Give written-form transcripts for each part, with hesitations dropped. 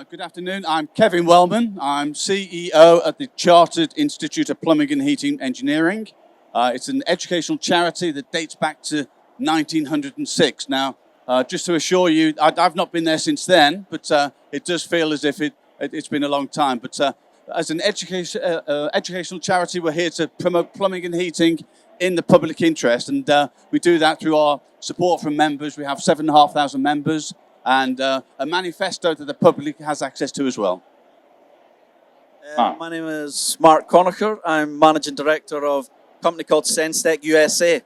Good afternoon. I'm Kevin Wellman. I'm CEO at the Chartered Institute of Plumbing and Heating Engineering. It's an educational charity that dates back to 1906. Now, just to assure you, I've not been there since then, but it does feel as if it's been a long time. But as an educational charity, we're here to promote plumbing and heating in the public interest, and we do that through our support from members. We have 7,500 members, and a manifesto that the public has access to as well. My name is Mark Conacher. I'm Managing Director of a company called SenseTech USA.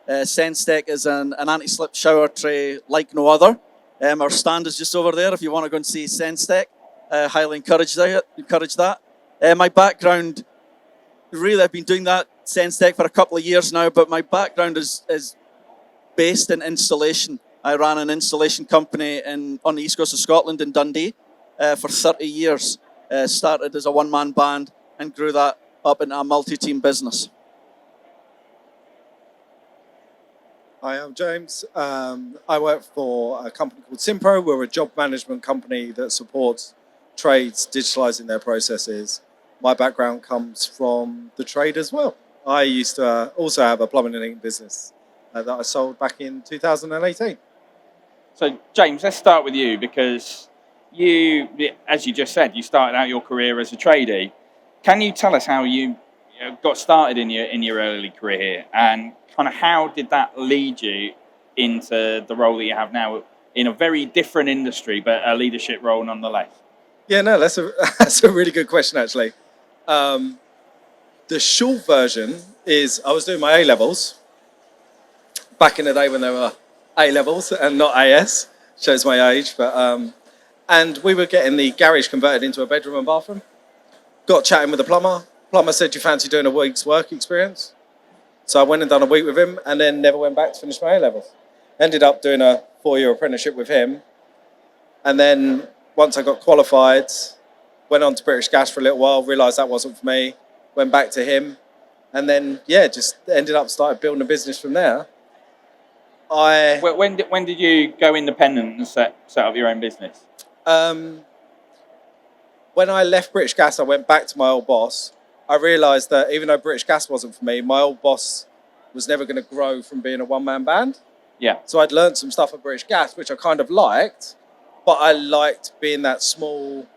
SenseTech is an anti-slip shower tray like no other. Our stand is just over there if you want to go and see SenseTech. Highly encourage that. My background, really I've been doing that SenseTech for a couple of years now, but my background is based in installation. I ran an installation company on the east coast of Scotland in Dundee for 30 years. Started as a one-man band and grew that up into a multi-team business. Hi, I'm James. I work for a company called SimPRO. We're a job management company that supports trades digitalising their processes. My background comes from the trade as well. I used to also have a plumbing and heating business that I sold back in 2018. So, James, let's start with you, because you, as you just said, you started out your career as a tradie. Can you tell us how you got started in your early career, and kind of how did that lead you into the role that you have now in a very different industry, but a leadership role nonetheless? Yeah, no, that's a really good question, actually. The short version is I was doing my A-levels back in the day when there were A-levels and not AS. Shows my age, but and we were getting the garage converted into a bedroom and bathroom. Got chatting with the plumber. Plumber said, "Do you fancy doing a week's work experience?" So I went and done a week with him, and then never went back to finish my A-levels. Ended up doing a 4-year apprenticeship with him, and then once I got qualified, went on to British Gas for a little while, realised that wasn't for me, went back to him, and then, just ended up started building a business from there. When did you go independent and set up your own business? When I left British Gas, I went back to my old boss. I realised that even though British Gas wasn't for me, my old boss was never going to grow from being a one-man band. Yeah. So I'd learned some stuff at British Gas, which I kind of liked, but I liked being that small,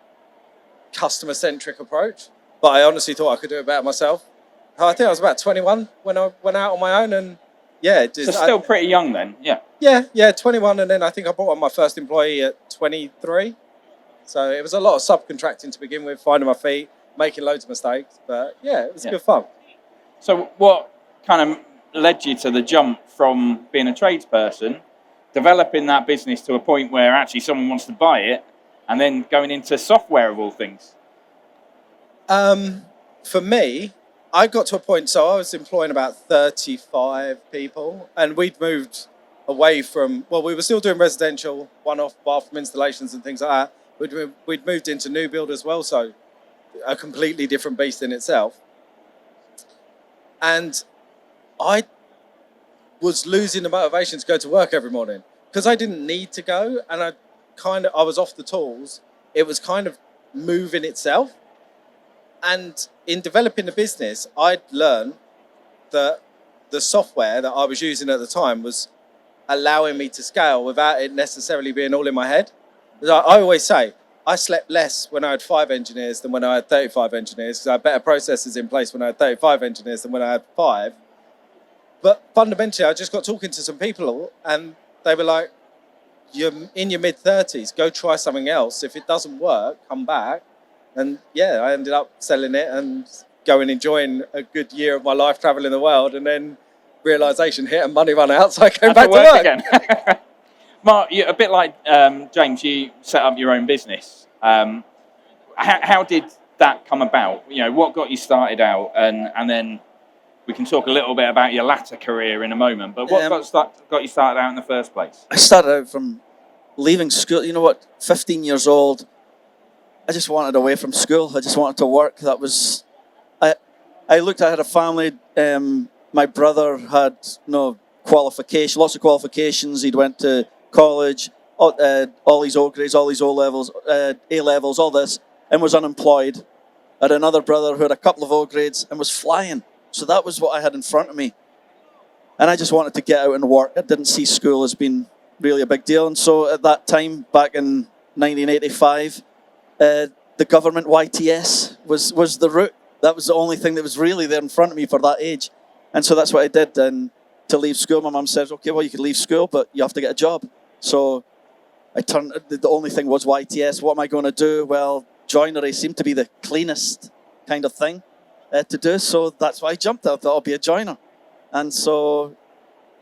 customer-centric approach. But I honestly thought I could do it better myself. I think I was about 21 when I went out on my own, and so still pretty young then, yeah. Yeah, 21, and then I think I brought on my first employee at 23. So it was a lot of subcontracting to begin with, finding my feet, making loads of mistakes, but it was good fun. So what kind of led you to the jump from being a tradesperson, developing that business to a point where actually someone wants to buy it, and then going into software of all things? For me, I got to a point, so I was employing about 35 people, and we'd moved away from, we were still doing residential, one-off bathroom installations and things like that. We'd moved into new build as well, so a completely different beast in itself. And I was losing the motivation to go to work every morning because I didn't need to go, and I was off the tools. It was kind of moving itself. And in developing the business, I'd learned that the software that I was using at the time was allowing me to scale without it necessarily being all in my head. I always say, I slept less when I had 5 engineers than when I had 35 engineers, because I had better processes in place when I had 35 engineers than when I had 5. But fundamentally, I just got talking to some people, and they were like, "You're in your mid-30s, go try something else. If it doesn't work, come back." And I ended up selling it and going enjoying a good year of my life traveling the world, and then realisation hit and money run out, so I came back to work again. Mark, a bit like James, you set up your own business. How did that come about? What got you started out, and then we can talk a little bit about your latter career in a moment. But what got you started out in the first place? I started out from leaving school. 15 years old. I just wanted away from school. I just wanted to work. That was, I had a family. My brother had lots of qualifications. He'd went to college, all these O grades, all these O levels, A levels, all this, and was unemployed. I had another brother who had a couple of O grades and was flying. So that was what I had in front of me. And I just wanted to get out and work. I didn't see school as being really a big deal. And so at that time, back in 1985, the government YTS was the route. That was the only thing that was really there in front of me for that age. And so that's what I did. And to leave school, my mum says, okay, well, you can leave school, but you have to get a job. So the only thing was YTS. What am I going to do? Well, joinery seemed to be the cleanest kind of thing to do. So that's why I jumped. I thought I'll be a joiner. And so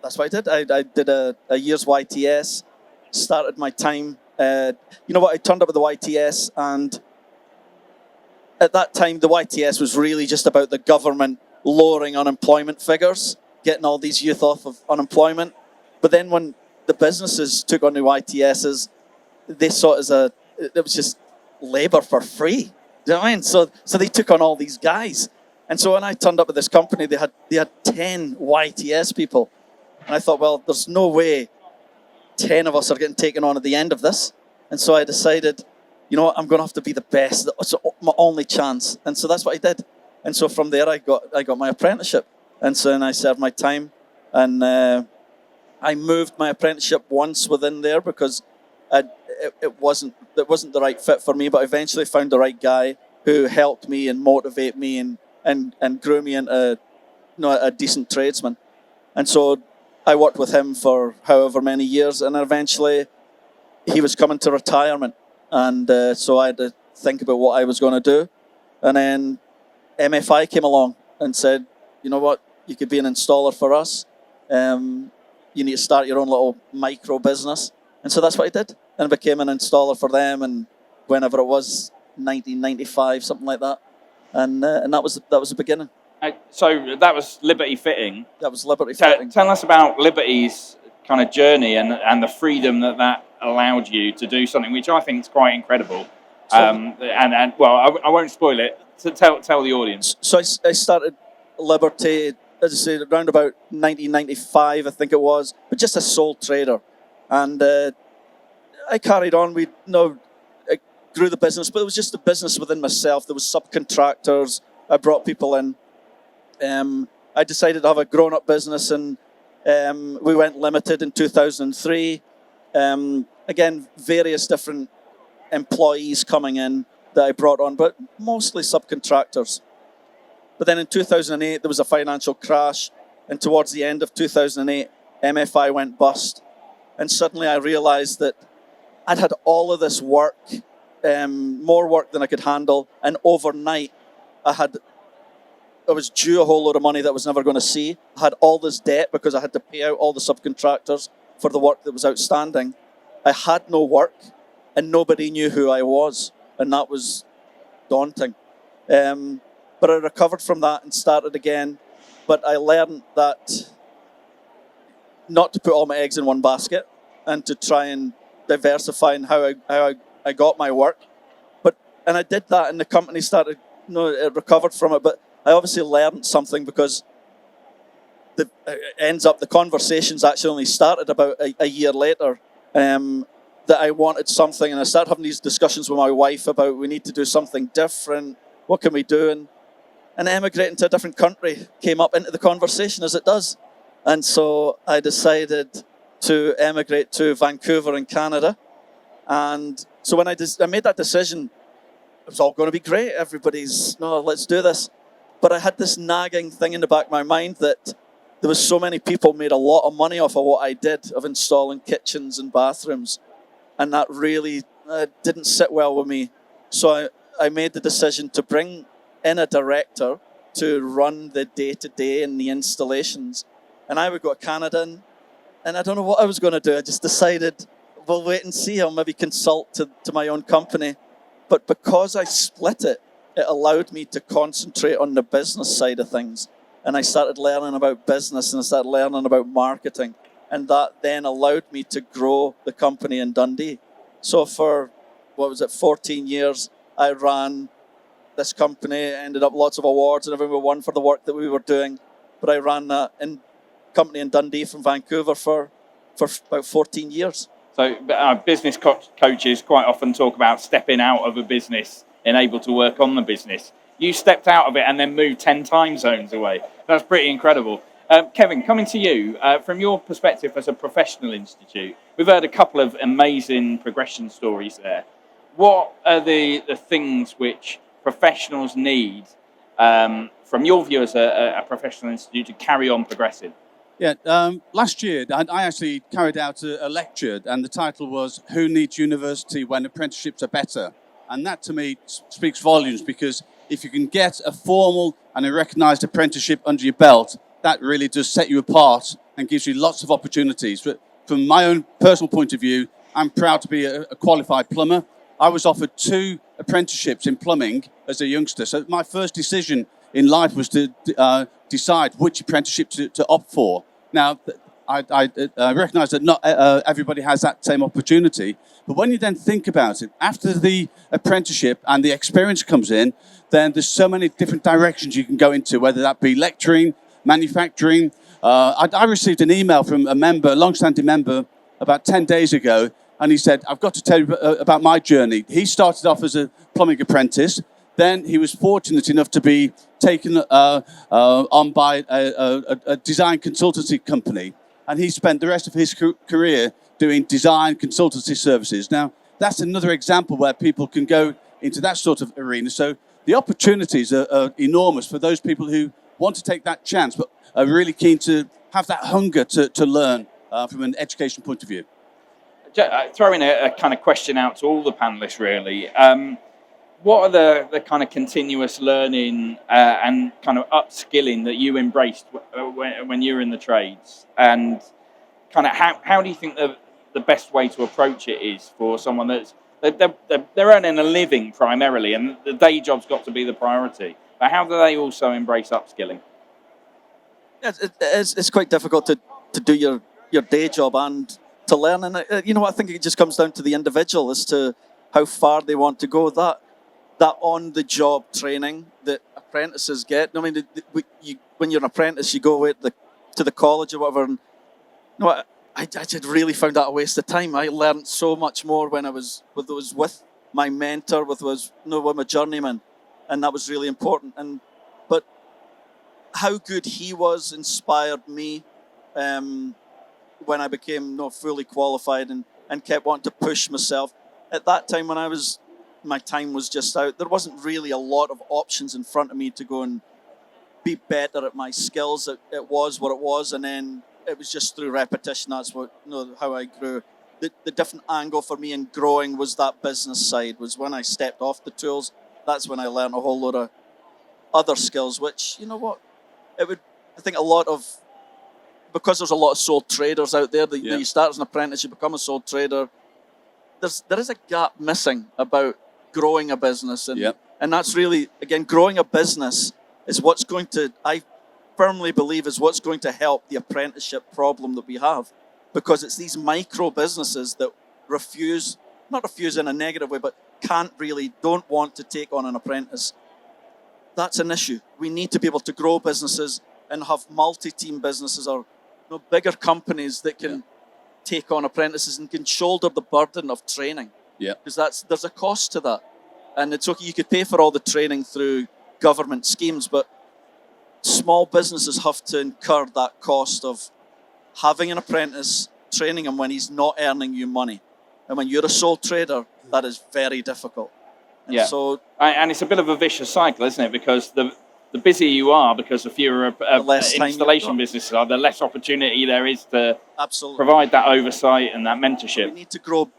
that's what I did. I did a year's YTS, started my time. You know what? I turned up at the YTS, and at that time, the YTS was really just about the government lowering unemployment figures, getting all these youth off of unemployment. But then when the businesses took on the YTSs, they saw it as it was just labor for free. Do you know what I mean? So they took on all these guys. And so when I turned up at this company, they had 10 YTS people. And I thought, well, there's no way 10 of us are getting taken on at the end of this. And so I decided, you know what, I'm going to have to be the best. It's my only chance. And so that's what I did. And so from there, I got my apprenticeship. And so then I served my time. And I moved my apprenticeship once within there because it wasn't the right fit for me. But eventually found the right guy who helped me and motivate me and grew me into a decent tradesman. And so I worked with him for however many years, and eventually he was coming to retirement. And so I had to think about what I was going to do. And then MFI came along and said, you know what, you could be an installer for us. You need to start your own little micro business. And so that's what I did. And I became an installer for them, and whenever it was, 1995, something like that. And that was the beginning. So that was Liberty Fitting. That was Liberty Fitting. Tell us about Liberty's kind of journey and the freedom that allowed you to do something which I think is quite incredible. Well, I won't spoil it. So tell the audience. So I started Liberty, as I say, around about 1995, I think it was, but just a sole trader. And I carried on. I grew the business, but it was just a business within myself. There was subcontractors. I brought people in. I decided to have a grown-up business, and we went limited in 2003. Again, various different employees coming in that I brought on, but mostly subcontractors. But then in 2008, there was a financial crash, and towards the end of 2008, MFI went bust. And suddenly I realized that I'd had all of this work, more work than I could handle, and overnight I was due a whole load of money that I was never going to see. I had all this debt because I had to pay out all the subcontractors for the work that was outstanding. I had no work, and nobody knew who I was, and that was daunting. But I recovered from that and started again. But I learned that not to put all my eggs in one basket and to try and diversify in how I got my work. And I did that, and the company started, it recovered from it. But I obviously learned something because it ends up the conversations actually only started about a year later. That I wanted something, and I started having these discussions with my wife about we need to do something different. What can we do? And emigrating to a different country came up into the conversation, as it does. And so I decided to emigrate to Vancouver in Canada. And so when I made that decision, it was all going to be great. Everybody's, no, let's do this. But I had this nagging thing in the back of my mind that there was so many people made a lot of money off of what I did, of installing kitchens and bathrooms. And that really didn't sit well with me. So I made the decision to bring in a director to run the day-to-day and the installations. And I would go to Canada, and I don't know what I was going to do. I just decided, we'll wait and see. I'll maybe consult to my own company. But because I split it, it allowed me to concentrate on the business side of things. And I started learning about business, and I started learning about marketing. And that then allowed me to grow the company in Dundee. So for, 14 years, I ran this company, ended up lots of awards and everyone won for the work that we were doing. But I ran that company in Dundee from Vancouver for about 14 years. So business coaches quite often talk about stepping out of a business and able to work on the business. You stepped out of it and then moved 10 time zones away. That's pretty incredible. Kevin, coming to you, from your perspective as a professional institute, we've heard a couple of amazing progression stories there. What are the things which professionals need, from your view as a professional institute, to carry on progressing? Yeah, last year I actually carried out a lecture, and the title was "Who Needs University When Apprenticeships Are Better?" And that to me speaks volumes, because if you can get a formal and a recognised apprenticeship under your belt, that really does set you apart and gives you lots of opportunities. But from my own personal point of view, I'm proud to be a qualified plumber. I was offered 2 apprenticeships in plumbing as a youngster, so my first decision in life was to decide which apprenticeship to opt for. Now, I recognise that not everybody has that same opportunity, but when you then think about it, after the apprenticeship and the experience comes in, then there's so many different directions you can go into, whether that be lecturing, manufacturing. I received an email from a member, a long-standing member, about 10 days ago, and he said, "I've got to tell you about my journey." He started off as a plumbing apprentice. Then he was fortunate enough to be taken on by a design consultancy company, and he spent the rest of his career doing design consultancy services. Now, that's another example where people can go into that sort of arena. So the opportunities are enormous for those people who want to take that chance, but are really keen to have that hunger to learn from an education point of view. Throwing a kind of question out to all the panelists, really. What are the kind of continuous learning and kind of upskilling that you embraced when you were in the trades? And kind of how do you think the best way to approach it is for someone they're earning a living primarily, and the day job's got to be the priority? But how do they also embrace upskilling? Yeah, it's quite difficult to do your day job and to learn. And I think it just comes down to the individual as to how far they want to go. That on-the-job training that apprentices get. I mean, when you're an apprentice, you go away to the college or whatever. And, I just really found that a waste of time. I learned so much more when I was with my mentor, with my journeyman, and that was really important. But how good he was inspired me when I became fully qualified and kept wanting to push myself. At that time, when my time was just out, there wasn't really a lot of options in front of me to go and be better at my skills. It was what it was, and then it was just through repetition. That's how I grew. The different angle for me in growing was that business side. Was when I stepped off the tools. That's when I learned a whole lot of other skills, which, I think because there's a lot of sole traders out there, you start as an apprentice, you become a sole trader. There is a gap missing about growing a business, and that's really, again, growing a business is I firmly believe is what's going to help the apprenticeship problem that we have, because it's these micro businesses that not refuse in a negative way, but don't want to take on an apprentice. That's an issue. We need to be able to grow businesses and have multi-team businesses or bigger companies that can take on apprentices and can shoulder the burden of training. Yeah. Because there's a cost to that. And it's okay, you could pay for all the training through government schemes, but small businesses have to incur that cost of having an apprentice, training him when he's not earning you money. And when you're a sole trader, that is very difficult. And and it's a bit of a vicious cycle, isn't it? Because the busier you are, because the fewer installation businesses are, the less opportunity there is to provide that oversight and that mentorship. We need to grow.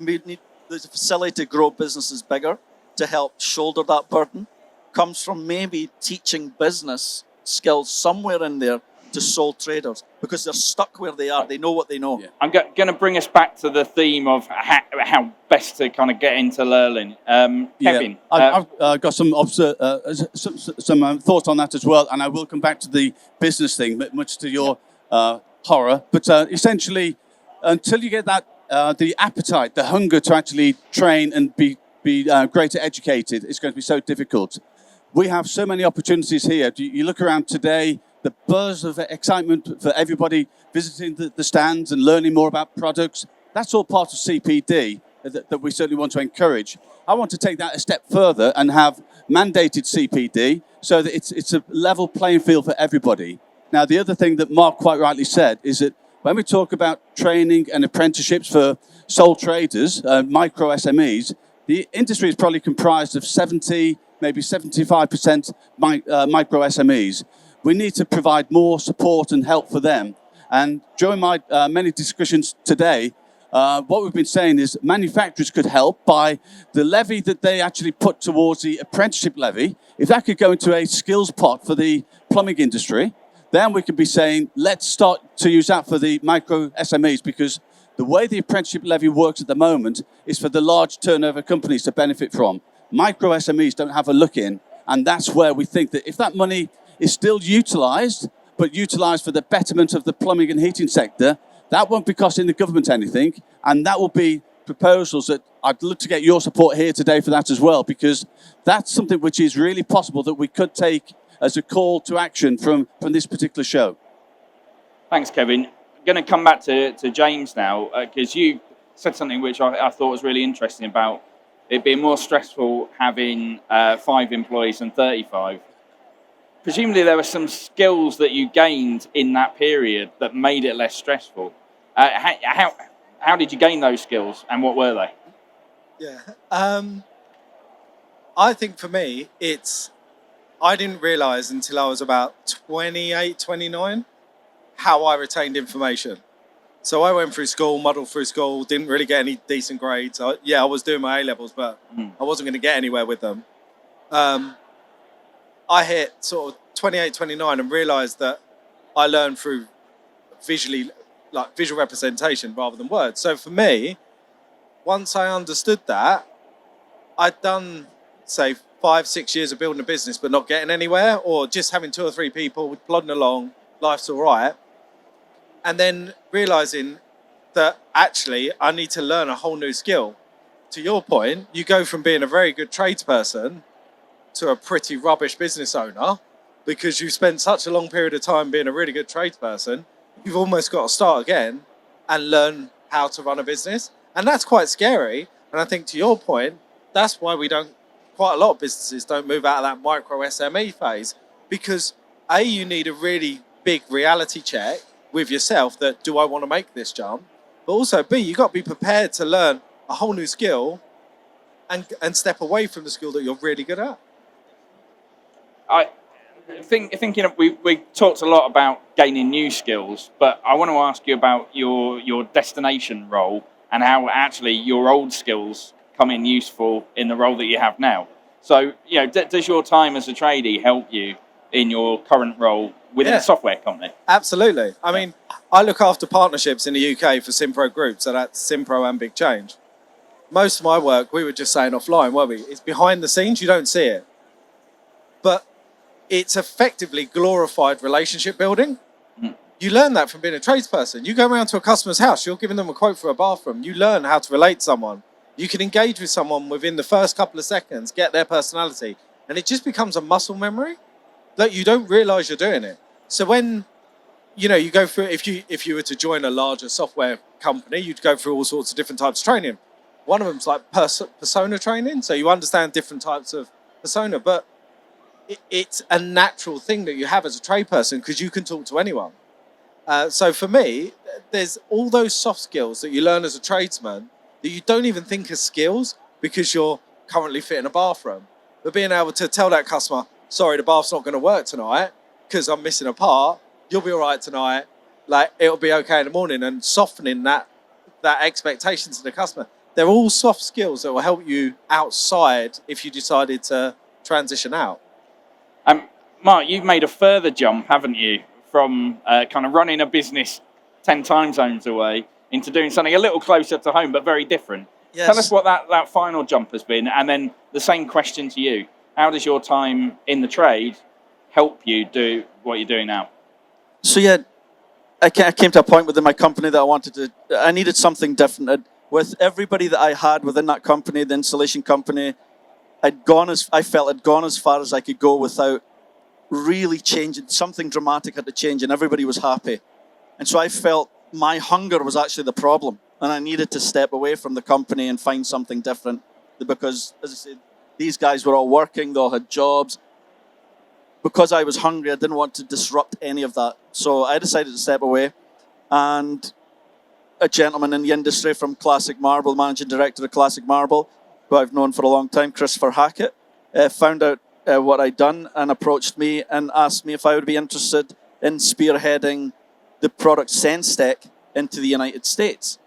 There's a facility to grow businesses bigger to help shoulder that burden. Comes from maybe teaching business skills somewhere in there to sole traders, because they're stuck where they are. They know what they know. Yeah. I'm going to bring us back to the theme of how best to kind of get into learning. Kevin, I've got some thoughts on that as well, and I will come back to the business thing, much to your horror. But essentially, until you get that the appetite, the hunger to actually train and be greater educated, it's going to be so difficult. We have so many opportunities here. You look around today, the buzz of excitement for everybody visiting the stands and learning more about products. That's all part of CPD that we certainly want to encourage. I want to take that a step further and have mandated CPD so that it's a level playing field for everybody. Now, the other thing that Mark quite rightly said is that when we talk about training and apprenticeships for sole traders, micro SMEs, the industry is probably comprised of 70, maybe 75% micro SMEs. We need to provide more support and help for them. And during my many discussions today, what we've been saying is manufacturers could help by the levy that they actually put towards the apprenticeship levy. If that could go into a skills pot for the plumbing industry, then we could be saying, let's start to use that for the micro SMEs, because the way the apprenticeship levy works at the moment is for the large turnover companies to benefit from. Micro SMEs don't have a look in, and that's where we think that if that money is still utilised, but utilised for the betterment of the plumbing and heating sector, that won't be costing the government anything, and that will be proposals that I'd love to get your support here today for that as well, because that's something which is really possible that we could take as a call to action from this particular show. Thanks, Kevin. I'm going to come back to James now, because you said something which I thought was really interesting about it being more stressful having 5 employees than 35. Presumably there were some skills that you gained in that period that made it less stressful. How did you gain those skills, and what were they? Yeah, I think for me, I didn't realise until I was about 28, 29, how I retained information. So I went through school, muddled through school, didn't really get any decent grades. I was doing my A-levels, but I wasn't going to get anywhere with them. I hit sort of 28, 29 and realised that I learned through visual representation rather than words. So for me, once I understood that, I'd done, say, 5-6 years of building a business but not getting anywhere, or just having 2 or 3 people plodding along, life's all right. And then realising that actually I need to learn a whole new skill. To your point, you go from being a very good tradesperson to a pretty rubbish business owner because you spent such a long period of time being a really good tradesperson. You've almost got to start again and learn how to run a business. And that's quite scary. And I think to your point, that's why quite a lot of businesses don't move out of that micro SME phase, because A, you need a really big reality check with yourself that, do I want to make this jump? But also B, you've got to be prepared to learn a whole new skill and step away from the skill that you're really good at. I think we talked a lot about gaining new skills, but I want to ask you about your destination role and how actually your old skills come in useful in the role that you have now. So, does your time as a tradie help you in your current role within a software company? Absolutely. I mean, I look after partnerships in the UK for SimPRO Group, so that's SimPRO and Big Change. Most of my work, we were just saying offline, weren't we? It's behind the scenes, you don't see it. But it's effectively glorified relationship building. You learn that from being a tradesperson. You go around to a customer's house, you're giving them a quote for a bathroom. You learn how to relate to someone. You can engage with someone within the first couple of seconds, get their personality, and it just becomes a muscle memory that you don't realise you're doing it. So when you go through, if you were to join a larger software company, you'd go through all sorts of different types of training. One of them's like persona training, so you understand different types of persona, but it's a natural thing that you have as a trade person because you can talk to anyone. So for me, there's all those soft skills that you learn as a tradesman that you don't even think as skills because you're currently fitting a bathroom. But being able to tell that customer, sorry, the bath's not going to work tonight because I'm missing a part, you'll be all right tonight, like it'll be okay in the morning, and softening that expectation to the customer. They're all soft skills that will help you outside if you decided to transition out. Mark, you've made a further jump, haven't you, from kind of running a business 10 time zones away into doing something a little closer to home, but very different. Yes. Tell us what that final jump has been, and then the same question to you. How does your time in the trade help you do what you're doing now? So yeah, I came to a point within my company that I needed something different. With everybody that I had within that company, the installation company, I felt I'd gone as far as I could go without really changing. Something dramatic had to change, and everybody was happy. And so I felt my hunger was actually the problem, and I needed to step away from the company and find something different, because, as I said, these guys were all working, they all had jobs. Because I was hungry, I didn't want to disrupt any of that. So I decided to step away, and a gentleman in the industry from Classic Marble, managing director of Classic Marble, who I've known for a long time, Christopher Hackett, found out what I'd done and approached me and asked me if I would be interested in spearheading the product SenseTech into the United States.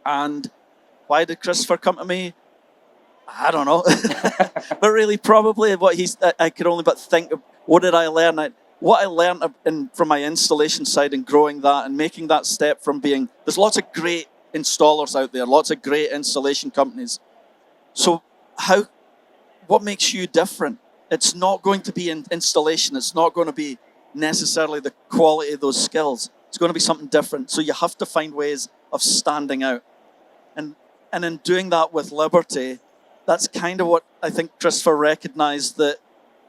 And why did Christopher come to me? I don't know. But really, probably I could only but think of, what did I learn? What I learned from my installation side and growing that and making that step from being, there's lots of great installers out there, lots of great installation companies. So what makes you different? It's not going to be in installation. It's not going to be necessarily the quality of those skills. It's going to be something different. So you have to find ways of standing out. And in doing that with Liberty, that's kind of what I think Christopher recognized, that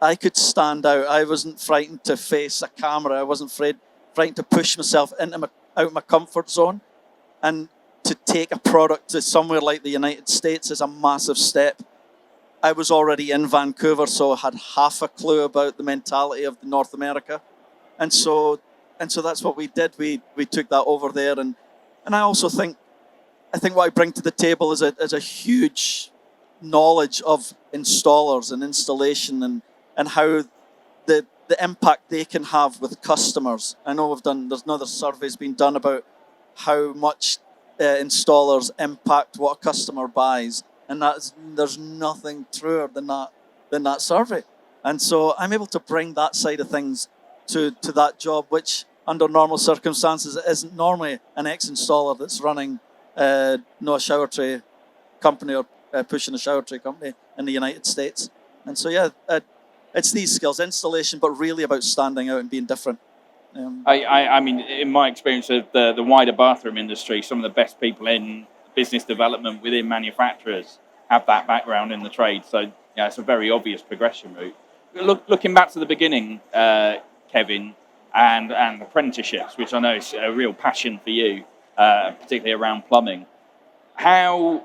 I could stand out. I wasn't frightened to face a camera. I wasn't frightened to push myself out of my comfort zone. And to take a product to somewhere like the United States is a massive step. I was already in Vancouver, so I had half a clue about the mentality of North America. And so that's what we did. We took that over there. And I also think what I bring to the table is a huge knowledge of installers and installation and how the impact they can have with customers. I know there's another surveys been done about how much installers impact what a customer buys, and there's nothing truer than that survey. And so I'm able to bring that side of things to that job, which under normal circumstances isn't normally an ex-installer that's running a shower tray company or pushing a shower tray company in the United States. And so, it's these skills, installation, but really about standing out and being different. I mean, in my experience of the wider bathroom industry, some of the best people in business development within manufacturers have that background in the trade. So, yeah, it's a very obvious progression route. Looking back to the beginning, Kevin, and apprenticeships, which I know is a real passion for you, particularly around plumbing. How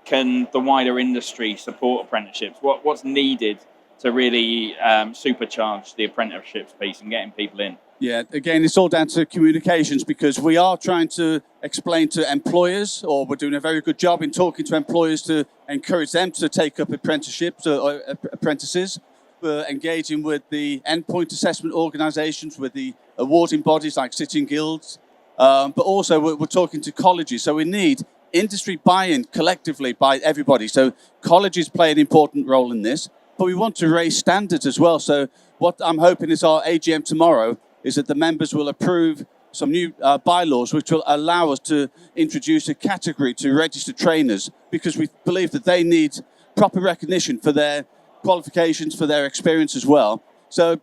can the wider industry support apprenticeships? What's needed to really supercharge the apprenticeships piece and getting people in? Yeah, again, it's all down to communications, because we are trying to explain to employers, or we're doing a very good job in talking to employers to encourage them to take up apprenticeships or apprentices. We're engaging with the endpoint assessment organisations, with the awarding bodies like City and Guilds, but also we're talking to colleges. So we need industry buy-in collectively by everybody. So colleges play an important role in this, but we want to raise standards as well. So what I'm hoping is our AGM tomorrow is that the members will approve some new bylaws which will allow us to introduce a category to registered trainers, because we believe that they need proper recognition for their qualifications, for their experience as well. So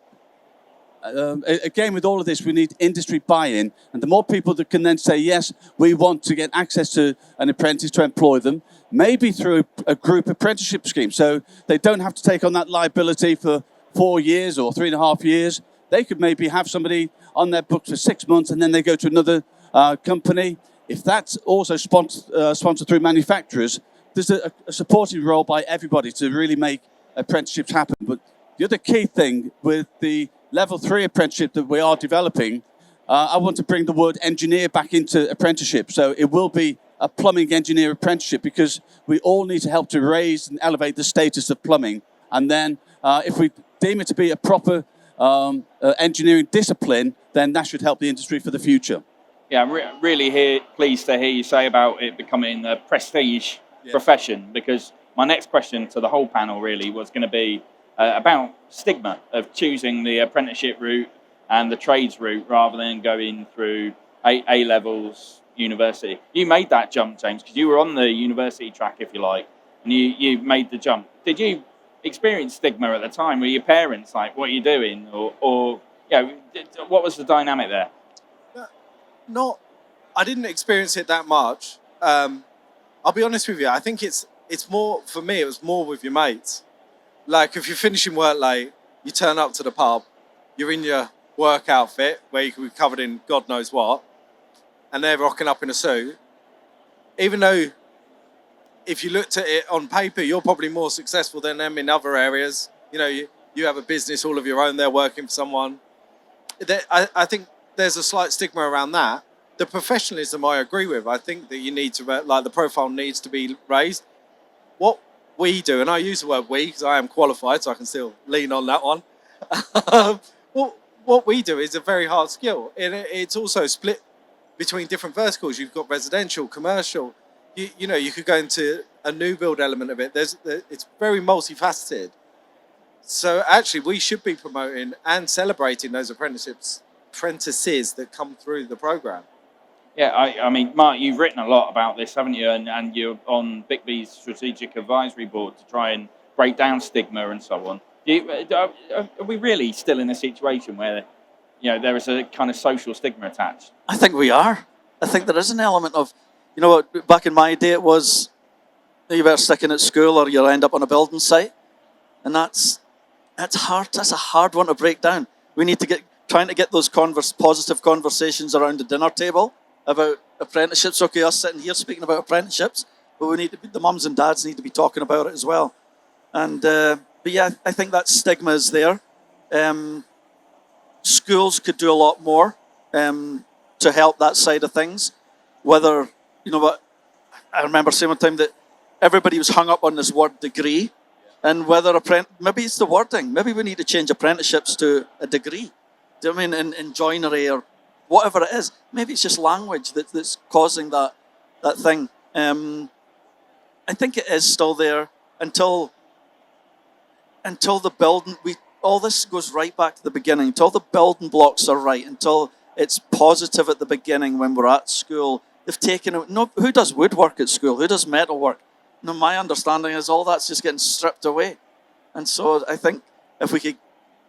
again, with all of this, we need industry buy-in, and the more people that can then say, yes, we want to get access to an apprentice to employ them, maybe through a group apprenticeship scheme, so they don't have to take on that liability for 4 years or 3.5 years. They could maybe have somebody on their books for 6 months, and then they go to another company. If that's also sponsored through manufacturers, there's a supporting role by everybody to really make apprenticeships happen. But the other key thing with the level 3 apprenticeship that we are developing, I want to bring the word engineer back into apprenticeship. So it will be a plumbing engineer apprenticeship, because we all need to help to raise and elevate the status of plumbing. And then if we deem it to be a proper engineering discipline, then that should help the industry for the future. Yeah, I'm really pleased to hear you say about it becoming a prestige profession, because my next question to the whole panel really was going to be about stigma of choosing the apprenticeship route and the trades route rather than going through A levels, university. You made that jump, James, because you were on the university track, if you like, and you made the jump. Did you experience stigma at the time? Were your parents like, "What are you doing?" or what was the dynamic there? I didn't experience it that much. I'll be honest with you. I think it's more, for me, it was more with your mates. Like, if you're finishing work late, you turn up to the pub, you're in your work outfit where you can be covered in God knows what, and they're rocking up in a suit, even though if you looked at it on paper, you're probably more successful than them in other areas. You know, you have a business all of your own, they're working for someone. I think there's a slight stigma around that. The professionalism I agree with. I think that you need to, like, the profile needs to be raised. What we do, and I use the word we because I am qualified, so I can still lean on that one. What we do is a very hard skill. It's also split between different verticals. You've got residential, commercial. You know, you could go into a new build element of it. It's very multifaceted. So actually, we should be promoting and celebrating those apprentices that come through the program. Yeah, I mean, Mark, you've written a lot about this, haven't you? And you're on BICB's strategic advisory board to try and break down stigma and so on. Are we really still in a situation where, you know, there is a kind of social stigma attached? I think we are. I think there is an element of, you know what, back in my day it was, you better sticking at school or you'll end up on a building site. And that's hard. That's a hard one to break down. We need to trying to get those positive conversations around the dinner table about apprenticeships. Okay, us sitting here speaking about apprenticeships, but we need to the mums and dads need to be talking about it as well. And but yeah, I think that stigma is there. Schools could do a lot more to help that side of things. Whether, you know what, I remember saying one time that everybody was hung up on this word degree, and whether maybe it's the wording. Maybe we need to change apprenticeships to a degree. Do you know what I mean? In joinery or whatever it is. Maybe it's just language that's causing that thing. I think it is still there until the building. All this goes right back to the beginning. Until the building blocks are right. Until it's positive at the beginning when we're at school. They've taken it. No, who does woodwork at school? Who does metalwork? No, my understanding is all that's just getting stripped away. And so I think if we could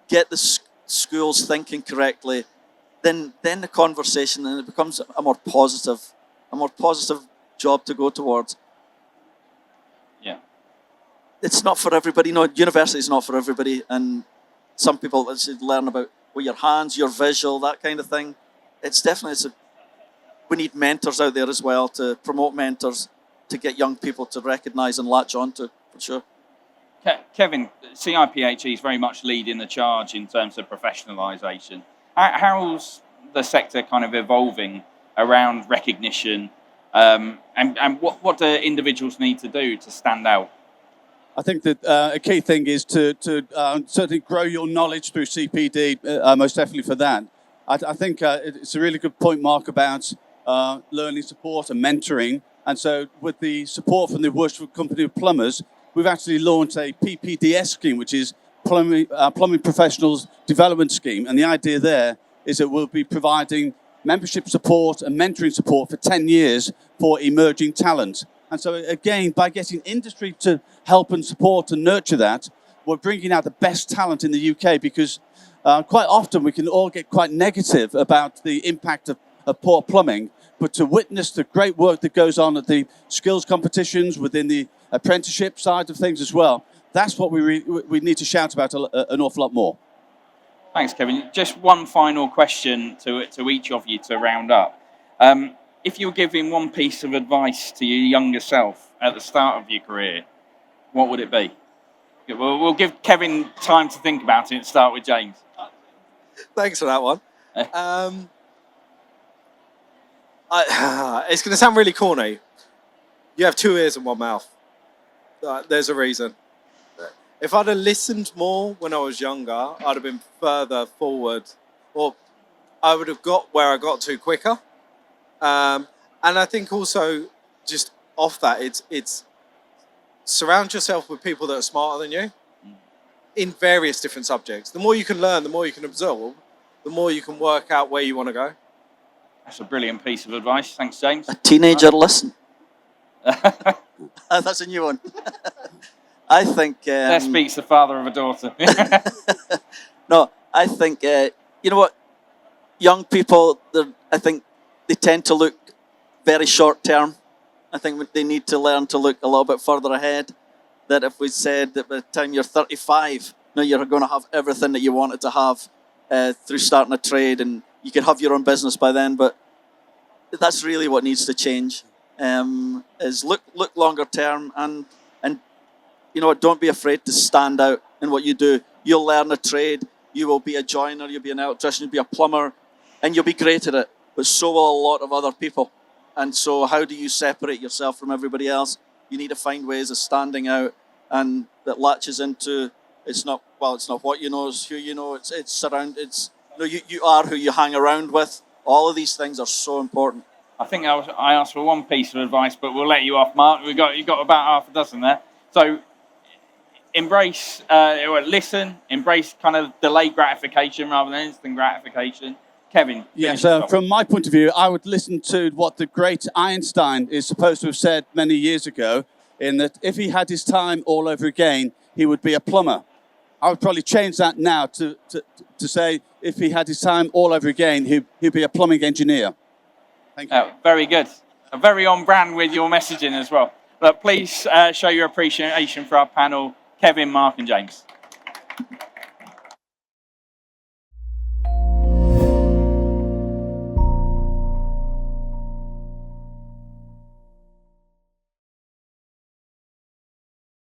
get the schools thinking correctly, then the conversation, and it becomes a more positive job to go towards. Yeah. It's not for everybody. No, university is not for everybody. And some people learn about your hands, your visual, that kind of thing. It's definitely, we need mentors out there as well to promote mentors, to get young people to recognise and latch on to, for sure. Kevin, CIPHE is very much leading the charge in terms of professionalisation. How's the sector kind of evolving around recognition, and what do individuals need to do to stand out? I think that a key thing is to certainly grow your knowledge through CPD, most definitely for that. I think it's a really good point, Mark, about learning support and mentoring. And so with the support from the Worship Company of Plumbers, we've actually launched a PPDS scheme, which is Plumbing Professionals Development Scheme. And the idea there is that we'll be providing membership support and mentoring support for 10 years for emerging talent. And so again, by getting industry to help and support and nurture that, we're bringing out the best talent in the UK, because quite often we can all get quite negative about the impact of poor plumbing. But to witness the great work that goes on at the skills competitions within the apprenticeship side of things as well, that's what we need to shout about an awful lot more. Thanks, Kevin. Just one final question to each of you to round up. If you were giving one piece of advice to your younger self at the start of your career, what would it be? We'll give Kevin time to think about it and start with James. Thanks for that one. It's going to sound really corny. You have two ears and one mouth. There's a reason. If I'd have listened more when I was younger, I'd have been further forward, or I would have got where I got to quicker. And I think also, just off that, it's surround yourself with people that are smarter than you in various different subjects. The more you can learn, the more you can absorb, the more you can work out where you want to go. That's a brilliant piece of advice. Thanks, James. A teenager, listen. That's a new one. I think... there speaks the father of a daughter. No, I think, you know what? Young people, I think they tend to look very short term. I think they need to learn to look a little bit further ahead. That if we said that by the time you're 35, you're going to have everything that you wanted to have through starting a trade, and you could have your own business by then, but that's really what needs to change. Is look longer term, and you know, don't be afraid to stand out in what you do. You'll learn a trade. You will be a joiner. You'll be an electrician. You'll be a plumber, and you'll be great at it. But so will a lot of other people. And so, how do you separate yourself from everybody else? You need to find ways of standing out, and that latches into it's not what you know, it's who you know. You are who you hang around with. All of these things are so important. I think I asked for one piece of advice, but we'll let you off, Mark. You got about half a dozen there. So embrace, listen, embrace kind of delayed gratification rather than instant gratification. Kevin. Yeah, so from my point of view, I would listen to what the great Einstein is supposed to have said many years ago, in that if he had his time all over again, he would be a plumber. I would probably change that now to say if he had his time all over again, he'd be a plumbing engineer. Thank you. Very good. Very on brand with your messaging as well. But please show your appreciation for our panel, Kevin, Mark and James.